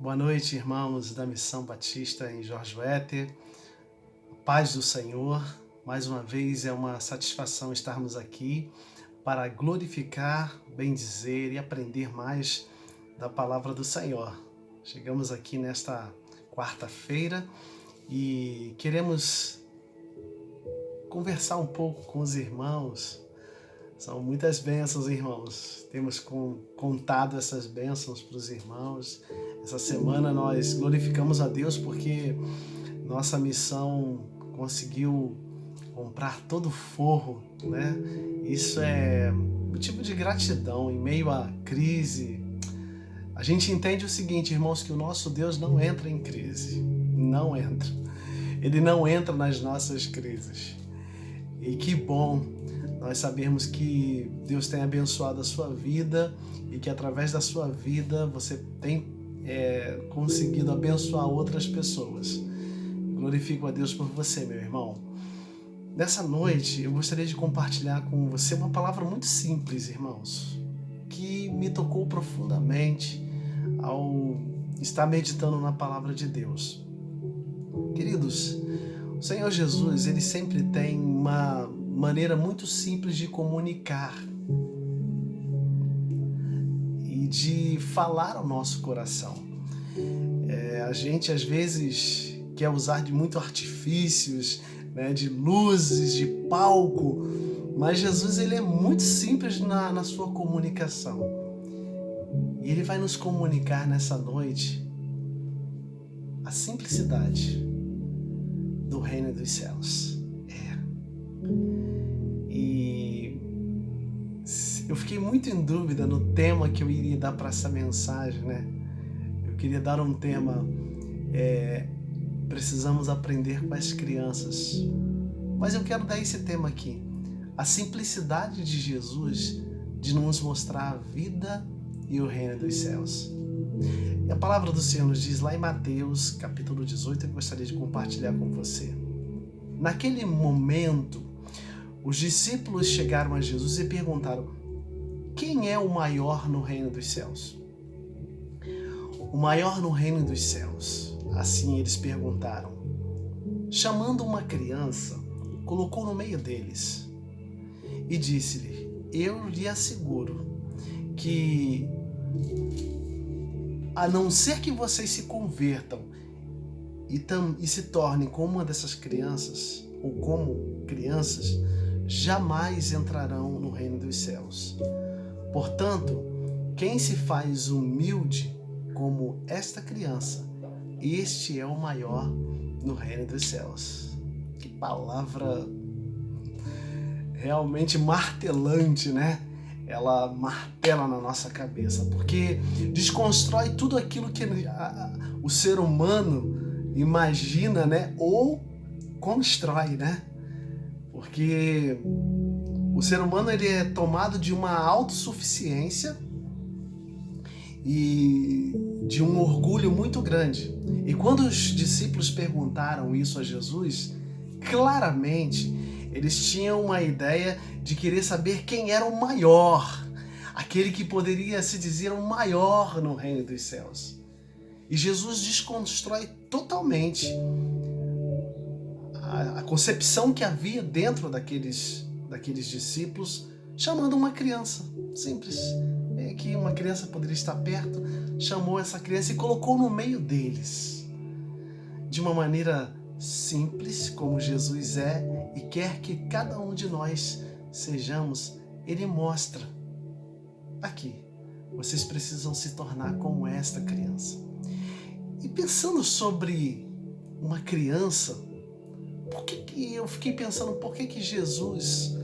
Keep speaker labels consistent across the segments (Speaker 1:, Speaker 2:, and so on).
Speaker 1: Boa noite, irmãos da Missão Batista em Jorge Wetter. Paz do Senhor. Mais uma vez é uma satisfação estarmos aqui para glorificar, bendizer e aprender mais da palavra do Senhor. Chegamos aqui nesta quarta-feira e queremos conversar um pouco com os irmãos. São muitas bênçãos, irmãos. Temos contado essas bênçãos para os irmãos. Essa semana nós glorificamos a Deus porque nossa missão conseguiu comprar todo o forro, né? Isso é motivo de gratidão em meio à crise. A gente entende o seguinte, irmãos, que o nosso Deus não entra em crise. Não entra. Ele não entra nas nossas crises. E que bom nós sabemos que Deus tem abençoado a sua vida e que através da sua vida você tem conseguido abençoar outras pessoas. Glorifico a Deus por você, meu irmão. Nessa noite eu gostaria de compartilhar com você uma palavra muito simples, irmãos, que me tocou profundamente ao estar meditando na palavra de Deus. Queridos, o Senhor Jesus, ele sempre tem uma maneira muito simples de comunicar e de falar ao nosso coração. A gente às vezes quer usar de muito artifícios, né, de luzes, de palco, mas Jesus ele é muito simples na sua comunicação. E ele vai nos comunicar nessa noite a simplicidade do reino dos céus. E eu fiquei muito em dúvida no tema que eu iria dar para essa mensagem, né? Eu queria dar um tema, precisamos aprender com as crianças. Mas eu quero dar esse tema aqui, a simplicidade de Jesus de nos mostrar a vida e o reino dos céus. E a palavra do Senhor nos diz lá em Mateus, capítulo 18, eu gostaria de compartilhar com você. Naquele momento, os discípulos chegaram a Jesus e perguntaram: quem é o maior no reino dos céus? O maior no reino dos céus, assim eles perguntaram. Chamando uma criança, colocou no meio deles e disse-lhe: eu lhe asseguro que, a não ser que vocês se convertam e se tornem como uma dessas crianças, ou como crianças, jamais entrarão no reino dos céus. Portanto, quem se faz humilde como esta criança, este é o maior no reino dos céus. Que palavra realmente martelante, né? Ela martela na nossa cabeça, porque desconstrói tudo aquilo que o ser humano imagina, né? Ou constrói, né? Porque o ser humano ele é tomado de uma autossuficiência e de um orgulho muito grande. E quando os discípulos perguntaram isso a Jesus, claramente eles tinham uma ideia de querer saber quem era o maior, aquele que poderia se dizer o maior no reino dos céus. E Jesus desconstrói totalmente a concepção que havia dentro daqueles discípulos, chamando uma criança simples, que uma criança poderia estar perto, chamou essa criança e colocou no meio deles, de uma maneira simples, como Jesus é e quer que cada um de nós sejamos. Ele mostra: aqui, vocês precisam se tornar como esta criança. E pensando sobre uma criança, eu fiquei pensando por que Jesus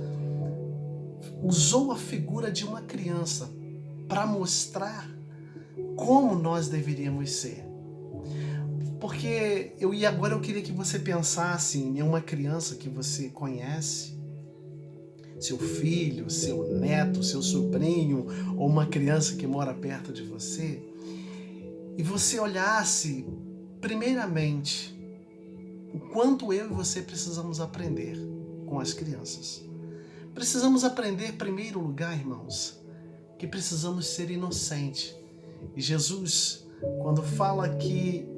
Speaker 1: usou a figura de uma criança para mostrar como nós deveríamos ser. Porque agora eu queria que você pensasse em uma criança que você conhece, seu filho, seu neto, seu sobrinho, ou uma criança que mora perto de você, e você olhasse primeiramente o quanto eu e você precisamos aprender com as crianças. Precisamos aprender, em primeiro lugar, irmãos, que precisamos ser inocentes. E Jesus quando fala que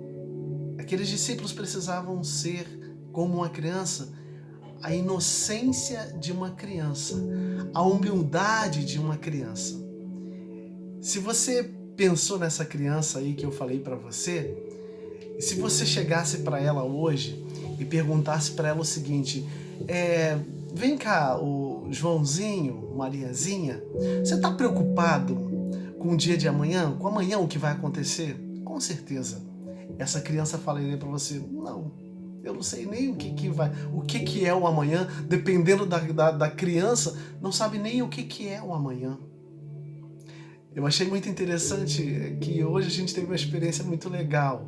Speaker 1: aqueles discípulos precisavam ser como uma criança, a inocência de uma criança, a humildade de uma criança. Se você pensou nessa criança aí que eu falei para você, e se você chegasse para ela hoje e perguntasse para ela o seguinte: vem cá, o Joãozinho, Mariazinha, você está preocupado com o dia de amanhã, com amanhã o que vai acontecer? Com certeza, essa criança falaria para você: não, eu não sei nem o que é o amanhã. Dependendo da criança, não sabe nem o que é o amanhã. Eu achei muito interessante que hoje a gente teve uma experiência muito legal.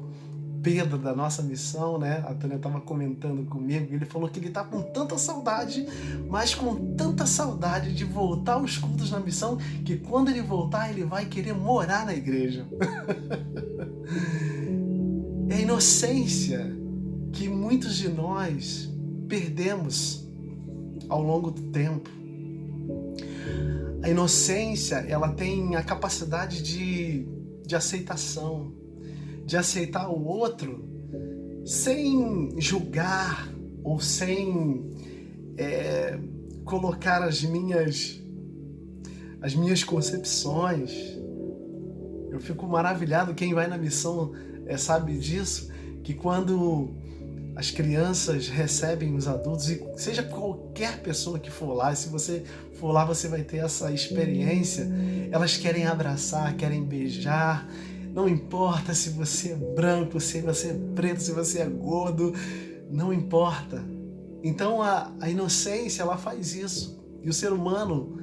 Speaker 1: Pedro, da nossa missão, né? A Tânia estava comentando comigo, ele falou que ele está com tanta saudade, mas com tanta saudade de voltar aos cultos na missão, que quando ele voltar, ele vai querer morar na igreja. É a inocência que muitos de nós perdemos ao longo do tempo. A inocência, ela tem a capacidade de aceitação, de aceitar o outro sem julgar ou sem colocar as minhas concepções. Eu fico maravilhado, quem vai na missão sabe disso, que quando as crianças recebem os adultos, e seja qualquer pessoa que for lá, se você for lá você vai ter essa experiência, elas querem abraçar, querem beijar, não importa se você é branco, se você é preto, se você é gordo, não importa. Então a inocência, ela faz isso, e o ser humano,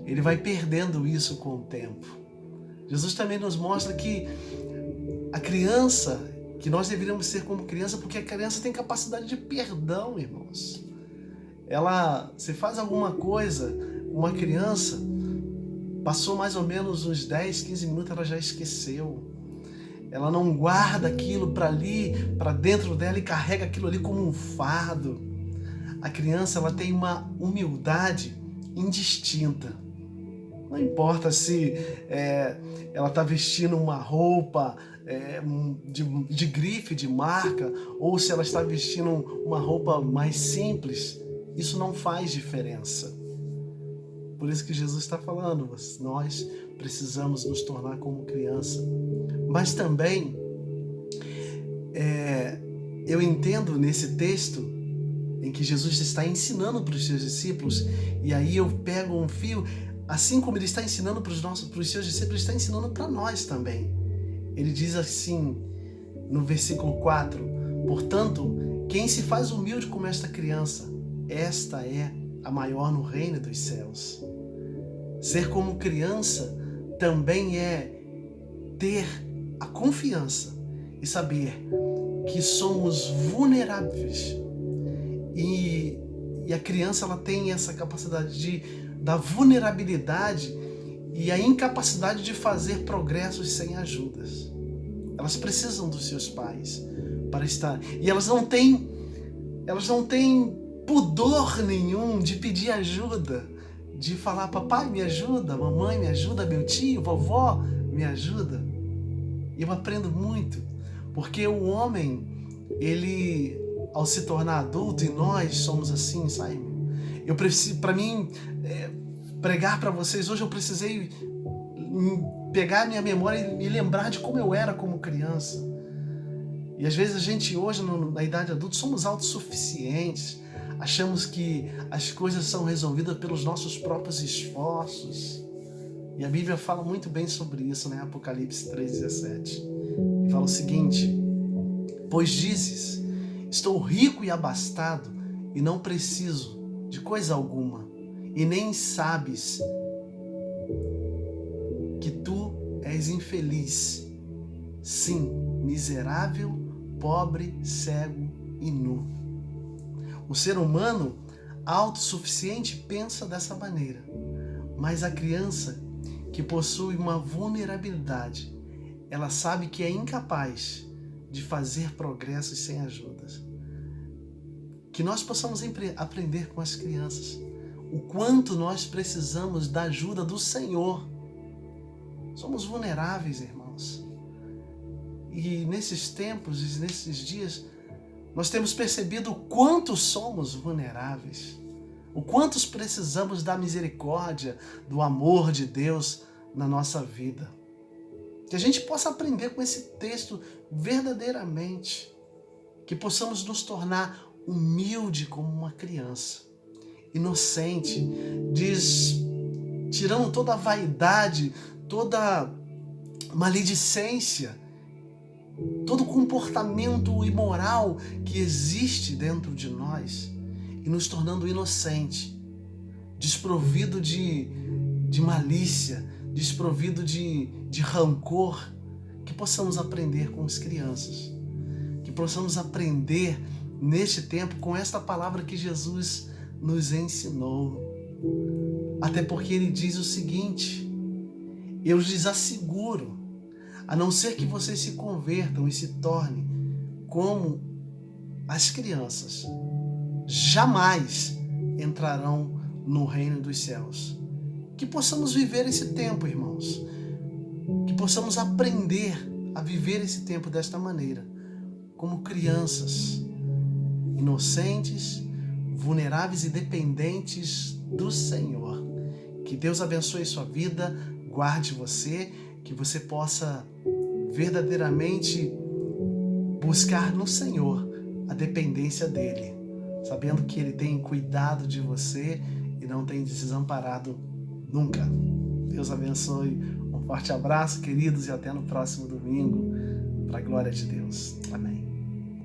Speaker 1: ele vai perdendo isso com o tempo. Jesus também nos mostra que a criança, que nós deveríamos ser como criança, porque a criança tem capacidade de perdão, irmãos. Se faz alguma coisa, uma criança, passou mais ou menos uns 10, 15 minutos, ela já esqueceu. Ela não guarda aquilo para dentro dela e carrega aquilo ali como um fardo. A criança, ela tem uma humildade indistinta. Não importa se ela está vestindo uma roupa de grife, de marca, ou se ela está vestindo uma roupa mais simples, isso não faz diferença. Por isso que Jesus está falando, nós precisamos nos tornar como criança. Mas também, eu entendo nesse texto em que Jesus está ensinando para os seus discípulos, e aí eu pego um fio, assim como ele está ensinando para os seus discípulos, ele está ensinando para nós também. Ele diz assim, no versículo 4, portanto, quem se faz humilde como esta criança, esta é a maior no reino dos céus. Ser como criança também é ter a confiança e saber que somos vulneráveis. E a criança, ela tem essa capacidade da vulnerabilidade e a incapacidade de fazer progressos sem ajudas. Elas precisam dos seus pais para estar. E elas não têm pudor nenhum de pedir ajuda, de falar: papai, me ajuda, mamãe, me ajuda, meu tio, vovó, me ajuda. E eu aprendo muito, porque o homem, ele, ao se tornar adulto, e nós somos assim, sabe? Eu preciso, para mim, pregar para vocês hoje, eu precisei pegar minha memória e lembrar de como eu era como criança. E às vezes a gente hoje, na idade adulta, somos autossuficientes, achamos que as coisas são resolvidas pelos nossos próprios esforços. E a Bíblia fala muito bem sobre isso, né? Apocalipse 3,17. E fala o seguinte: pois dizes, estou rico e abastado e não preciso de coisa alguma, e nem sabes que tu és infeliz, sim, miserável, pobre, cego e nu. O ser humano autossuficiente pensa dessa maneira, mas a criança que possui uma vulnerabilidade, ela sabe que é incapaz de fazer progressos sem ajudas. Que nós possamos aprender com as crianças o quanto nós precisamos da ajuda do Senhor. Somos vulneráveis, irmãos. E nesses tempos e nesses dias, nós temos percebido o quanto somos vulneráveis, o quanto precisamos da misericórdia, do amor de Deus na nossa vida. Que a gente possa aprender com esse texto verdadeiramente, que possamos nos tornar humilde como uma criança, inocente, tirando toda a vaidade, toda maledicência, todo comportamento imoral que existe dentro de nós e nos tornando inocente, desprovido de malícia, desprovido de rancor, que possamos aprender com as crianças, que possamos aprender neste tempo com esta palavra que Jesus nos ensinou. Até porque ele diz o seguinte: eu lhes asseguro, a não ser que vocês se convertam e se tornem como as crianças, jamais entrarão no reino dos céus. Que possamos viver esse tempo, irmãos. Que possamos aprender a viver esse tempo desta maneira, como crianças, inocentes, vulneráveis e dependentes do Senhor. Que Deus abençoe sua vida, guarde você, que você possa verdadeiramente buscar no Senhor a dependência dEle, sabendo que Ele tem cuidado de você e não tem desamparado nunca. Deus abençoe. Um forte abraço, queridos, e até no próximo domingo, para a glória de Deus. Amém.